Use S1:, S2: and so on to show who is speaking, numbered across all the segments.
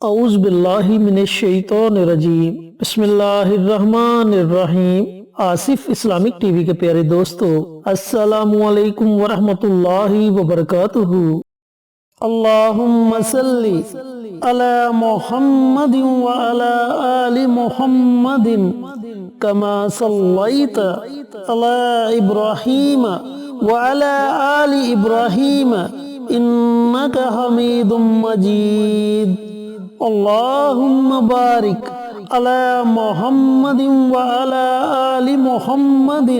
S1: اعوذ باللہ من الشیطان الرجیم بسم اللہ الرحمن الرحیم۔ آصف اسلامک ٹی وی کے پیارے دوستو، السلام علیکم ورحمۃ اللہ وبرکاتہ۔ اللہم صلی علی محمد وعلی آل محمد کما صلیت علی ابراہیم وعلی آل ابراہیم انک حمید مجید۔ اللہم بارک علی محمد وعلی آل محمد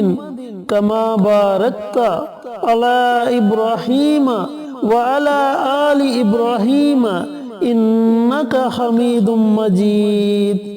S1: کما بارکت علی ابراہیم وعلی آل ابراہیم انک حمید مجید۔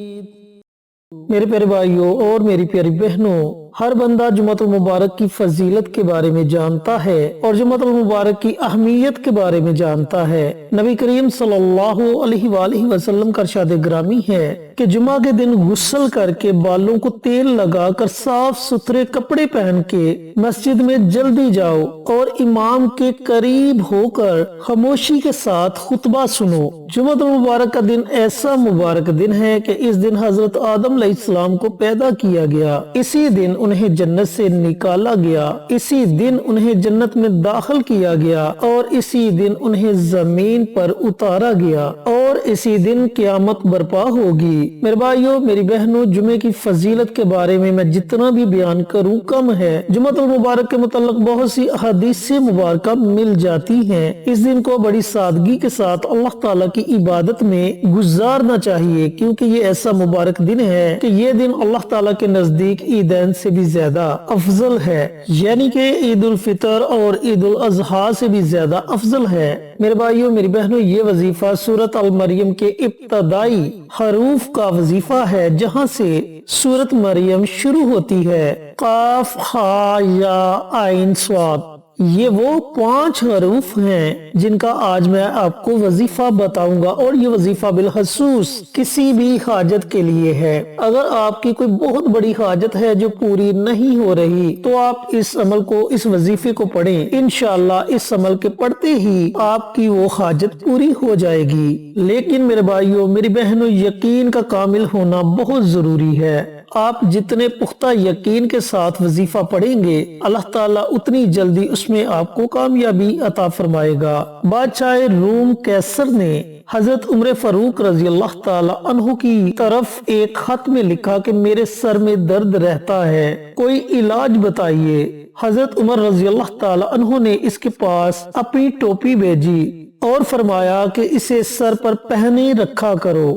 S1: میرے پیارے بھائیوں اور میری پیاری بہنوں، ہر بندہ جمعۃ المبارک کی فضیلت کے بارے میں جانتا ہے اور جمعۃ المبارک کی اہمیت کے بارے میں جانتا ہے۔ نبی کریم صلی اللہ علیہ وآلہ وسلم کا ارشاد گرامی ہے کہ جمعہ کے دن غسل کر کے بالوں کو تیل لگا کر صاف ستھرے کپڑے پہن کے مسجد میں جلدی جاؤ اور امام کے قریب ہو کر خاموشی کے ساتھ خطبہ سنو۔ جمعۃ المبارک کا دن ایسا مبارک دن ہے کہ اس دن حضرت آدم علیہ السلام کو پیدا کیا گیا، اسی دن انہیں جنت سے نکالا گیا، اسی دن انہیں جنت میں داخل کیا گیا اور اسی دن انہیں زمین پر اتارا گیا اور اسی دن قیامت برپا ہوگی۔ میرے بھائیوں میری بہنوں، جمعے کی فضیلت کے بارے میں جتنا بھی بیان کروں کم ہے۔ جمعۃ المبارک کے متعلق بہت سی احادیث مبارکہ مل جاتی ہیں۔ اس دن کو بڑی سادگی کے ساتھ اللہ تعالیٰ کی عبادت میں گزارنا چاہیے، کیونکہ یہ ایسا مبارک دن ہے کہ یہ دن اللہ تعالیٰ کے نزدیک عیدین سے بھی زیادہ افضل ہے، یعنی کہ عید الفطر اور عید الاضحیٰ سے بھی زیادہ افضل ہے۔ میرے بھائیوں میری بہنوں، یہ وظیفہ سورۃ المریم کے ابتدائی حروف کا وظیفہ ہے، جہاں سے سورۃ مریم شروع ہوتی ہے۔ قاف ہا یا عین صاد، یہ وہ 5 حروف ہیں جن کا آج میں آپ کو وظیفہ بتاؤں گا، اور یہ وظیفہ بالخصوص کسی بھی حاجت کے لیے ہے۔ اگر آپ کی کوئی بہت بڑی حاجت ہے جو پوری نہیں ہو رہی تو آپ اس عمل کو، اس وظیفے کو پڑھیں، انشاءاللہ اس عمل کے پڑھتے ہی آپ کی وہ حاجت پوری ہو جائے گی۔ لیکن میرے بھائیوں میری بہنوں، یقین کا کامل ہونا بہت ضروری ہے۔ آپ جتنے پختہ یقین کے ساتھ وظیفہ پڑھیں گے، اللہ تعالیٰ اتنی جلدی اس میں آپ کو کامیابی عطا فرمائے گا۔ بادشاہ روم قیصر نے حضرت عمر فاروق رضی اللہ تعالیٰ عنہ کی طرف ایک خط میں لکھا کہ میرے سر میں درد رہتا ہے، کوئی علاج بتائیے۔ حضرت عمر رضی اللہ تعالیٰ عنہ نے اس کے پاس اپنی ٹوپی بھیجی اور فرمایا کہ اسے سر پر پہنے رکھا کرو،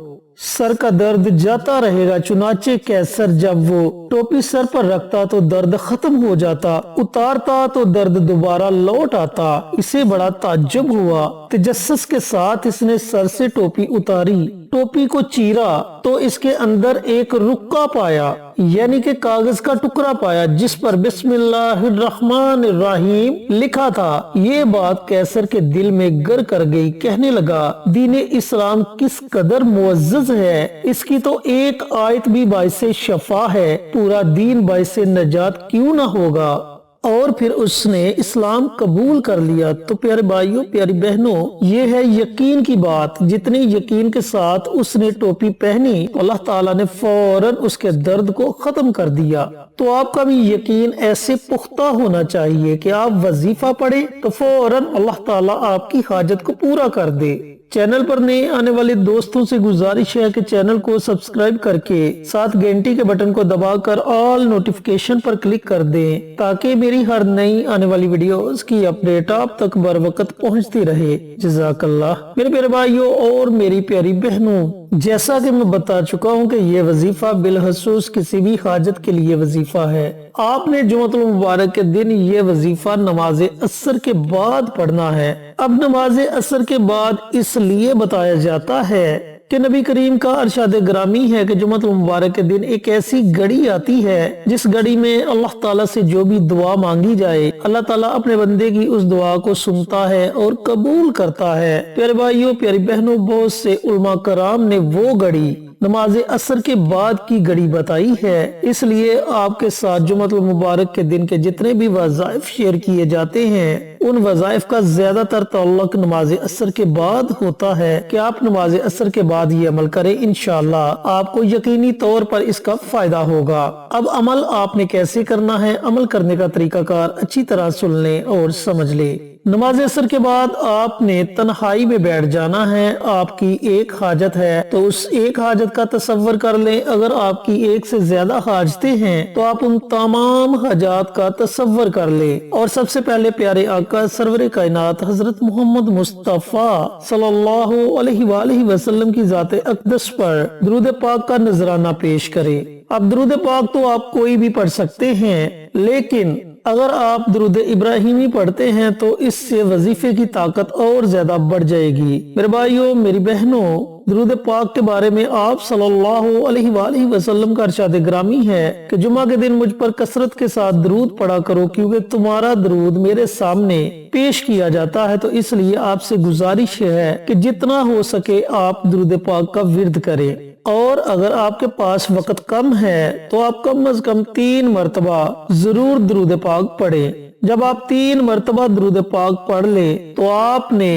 S1: سر کا درد جاتا رہے گا۔ چنانچہ قیصر جب وہ ٹوپی سر پر رکھتا تو درد ختم ہو جاتا، اتارتا تو درد دوبارہ لوٹ آتا۔ اسے بڑا تعجب ہوا، تجسس کے ساتھ اس نے سر سے ٹوپی اتاری، ٹوپی کو چیرا تو اس کے اندر ایک رکا پایا، یعنی کہ کاغذ کا ٹکڑا پایا جس پر بسم اللہ الرحمن الرحیم لکھا تھا۔ یہ بات قیصر کے دل میں گر کر گئی، کہنے لگا دین اسلام کس قدر معزز ہے، اس کی تو ایک آیت بھی باعث شفا ہے، پورا دین باعث نجات کیوں نہ ہوگا؟ اور پھر اس نے اسلام قبول کر لیا۔ تو پیارے بھائیوں پیاری بہنوں، یہ ہے یقین کی بات۔ جتنی یقین کے ساتھ اس نے ٹوپی پہنی، اللہ تعالیٰ نے فوراً اس کے درد کو ختم کر دیا۔ تو آپ کا بھی یقین ایسے پختہ ہونا چاہیے کہ آپ وظیفہ پڑھیں تو فوراً اللہ تعالیٰ آپ کی حاجت کو پورا کر دے۔ چینل پر نئے آنے والے دوستوں سے گزارش ہے کہ چینل کو سبسکرائب کر کے ساتھ گھنٹی کے بٹن کو دبا کر آل نوٹیفیکیشن پر کلک کر دیں، تاکہ میری ہر نئی آنے والی ویڈیوز کی اپڈیٹ آپ تک بر وقت پہنچتی رہے۔ جزاک اللہ۔ میرے پیارے بھائیوں اور میری پیاری بہنوں، جیسا کہ میں بتا چکا ہوں کہ یہ وظیفہ بالخصوص کسی بھی حاجت کے لیے وظیفہ ہے۔ آپ نے جمعۃ المبارک کے دن یہ وظیفہ نماز عصر کے بعد پڑھنا ہے۔ اب نماز عصر کے بعد اس لیے بتایا جاتا ہے کہ نبی کریم کا ارشاد گرامی ہے کہ جمعۃ المبارک کے دن ایک ایسی گھڑی آتی ہے جس گھڑی میں اللہ تعالیٰ سے جو بھی دعا مانگی جائے، اللہ تعالیٰ اپنے بندے کی اس دعا کو سنتا ہے اور قبول کرتا ہے۔ پیارے بھائیوں پیاری بہنوں، بہت سے علماء کرام نے وہ گھڑی نماز عصر کے بعد کی گھڑی بتائی ہے، اس لیے آپ کے ساتھ جمعۃ المبارک کے دن کے جتنے بھی وظائف شیئر کیے جاتے ہیں ان وظائف کا زیادہ تر تعلق نماز عصر کے بعد ہوتا ہے کہ آپ نماز عصر کے بعد یہ عمل کریں، انشاءاللہ آپ کو یقینی طور پر اس کا فائدہ ہوگا۔ اب عمل آپ نے کیسے کرنا ہے، عمل کرنے کا طریقہ کار اچھی طرح سن لیں اور سمجھ لیں۔ نماز عصر کے بعد آپ نے تنہائی میں بیٹھ جانا ہے۔ آپ کی ایک حاجت ہے تو اس ایک حاجت کا تصور کر لیں، اگر آپ کی ایک سے زیادہ حاجتیں ہیں تو آپ ان تمام حاجات کا تصور کر لیں، اور سب سے پہلے پیارے آقا سرور کائنات حضرت محمد مصطفیٰ صلی اللہ علیہ وآلہ وسلم کی ذات اقدس پر درود پاک کا نذرانہ پیش کریں۔ اب درود پاک تو آپ کوئی بھی پڑھ سکتے ہیں، لیکن اگر آپ درود ابراہیمی پڑھتے ہیں تو اس سے وظیفے کی طاقت اور زیادہ بڑھ جائے گی۔ میرے بھائیوں، میری بہنوں، درود پاک کے بارے میں آپ صلی اللہ علیہ وآلہ وسلم کا ارشاد گرامی ہے کہ جمعہ کے دن مجھ پر کثرت کے ساتھ درود پڑھا کرو، کیونکہ تمہارا درود میرے سامنے پیش کیا جاتا ہے، تو اس لیے آپ سے گزارش ہے کہ جتنا ہو سکے آپ درود پاک کا ورد کریں، اور اگر آپ کے پاس وقت کم ہے تو آپ کم از کم 3 مرتبہ ضرور درود پاک پڑھیں۔ جب آپ 3 مرتبہ درود پاک پڑھ لیں تو آپ نے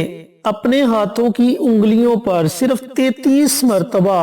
S1: اپنے ہاتھوں کی انگلیوں پر صرف 33 مرتبہ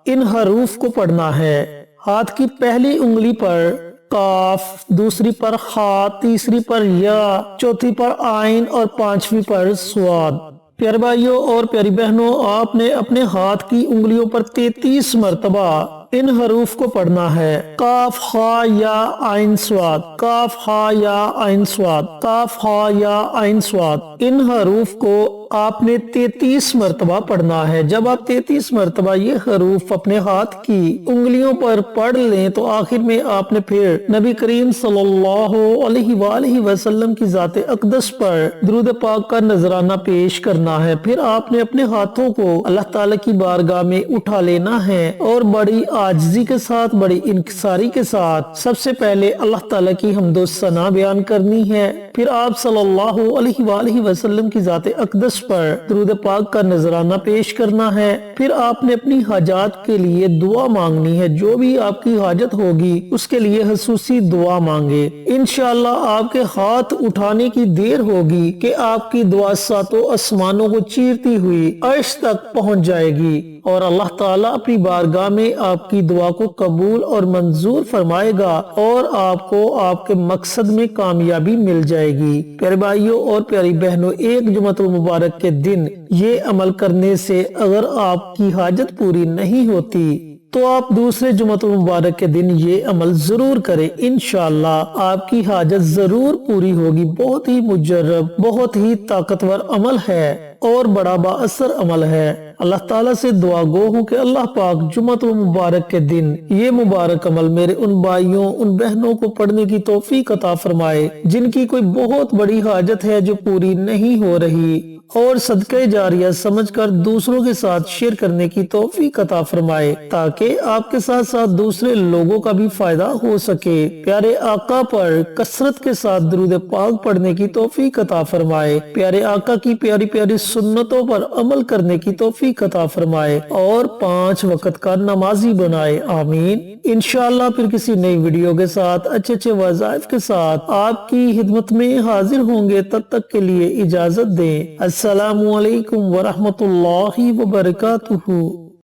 S1: ان حروف کو پڑھنا ہے۔ ہاتھ کی پہلی انگلی پر قاف، دوسری پر خا، تیسری پر یا، چوتھی پر عین اور 5ویں پر صاد۔ پیارے بھائیوں اور پیاری بہنوں، آپ نے اپنے ہاتھ کی انگلیوں پر 33 مرتبہ ان حروف کو پڑھنا ہے۔ قاف خا یا عین صاد، قاف خا یا عین صاد، قاف خا یا عین صاد، ان حروف کو آپ نے 33 مرتبہ پڑھنا ہے۔ جب آپ 33 مرتبہ یہ حروف اپنے ہاتھ کی انگلیوں پر پڑھ لیں تو آخر میں آپ نے پھر نبی کریم صلی اللہ علیہ وآلہ وسلم کی ذات اقدس پر درود پاک کا نذرانہ پیش کرنا ہے۔ پھر آپ نے اپنے ہاتھوں کو اللہ تعالی کی بارگاہ میں اٹھا لینا ہے اور بڑی عاجزی کے ساتھ، بڑی انکساری کے ساتھ سب سے پہلے اللہ تعالی کی حمد و ثنا بیان کرنی ہے۔ پھر آپ صلی اللہ علیہ وآلہ وسلم کی ذات اقدس پر درود پاک کا نذرانہ پیش کرنا ہے۔ پھر آپ نے اپنی حاجات کے لیے دعا مانگنی ہے، جو بھی آپ کی حاجت ہوگی اس کے لیے خصوصی دعا مانگے۔ انشاءاللہ آپ کے ہاتھ اٹھانے کی دیر ہوگی کہ آپ کی دعا ساتوں آسمانوں کو چیرتی ہوئی عرش تک پہنچ جائے گی، اور اللہ تعالیٰ اپنی بارگاہ میں آپ کی دعا کو قبول اور منظور فرمائے گا، اور آپ کو آپ کے مقصد میں کامیابی مل جائے گی۔ پیارے بھائیوں اور پیاری بہنوں، ایک جمعۃ المبارک کے دن یہ عمل کرنے سے اگر آپ کی حاجت پوری نہیں ہوتی تو آپ دوسرے جمعۃ المبارک کے دن یہ عمل ضرور کریں، انشاءاللہ آپ کی حاجت ضرور پوری ہوگی۔ بہت ہی مجرب، بہت ہی طاقتور عمل ہے اور بڑا با اثر عمل ہے۔ اللہ تعالیٰ سے دعا گو ہوں کہ اللہ پاک جمعۃ المبارک کے دن یہ مبارک عمل میرے ان بھائیوں، ان بہنوں کو پڑھنے کی توفیق عطا فرمائے جن کی کوئی بہت بڑی حاجت ہے جو پوری نہیں ہو رہی، اور صدقہ جاریہ سمجھ کر دوسروں کے ساتھ شیئر کرنے کی توفیق عطا فرمائے، تاکہ آپ کے ساتھ ساتھ دوسرے لوگوں کا بھی فائدہ ہو سکے۔ پیارے آقا پر کثرت کے ساتھ درود پاک پڑھنے کی توفیق عطا فرمائے، پیارے آقا کی پیاری پیاری سنتوں پر عمل کرنے کی توفیق عطا فرمائے، اور 5 وقت کا نمازی بنائے، آمین۔ انشاءاللہ پھر کسی نئی ویڈیو کے ساتھ اچھے وظائف کے ساتھ آپ کی خدمت میں حاضر ہوں گے، تب تک کے لیے اجازت دیں۔ السلام علیکم ورحمۃ اللہ وبرکاتہ۔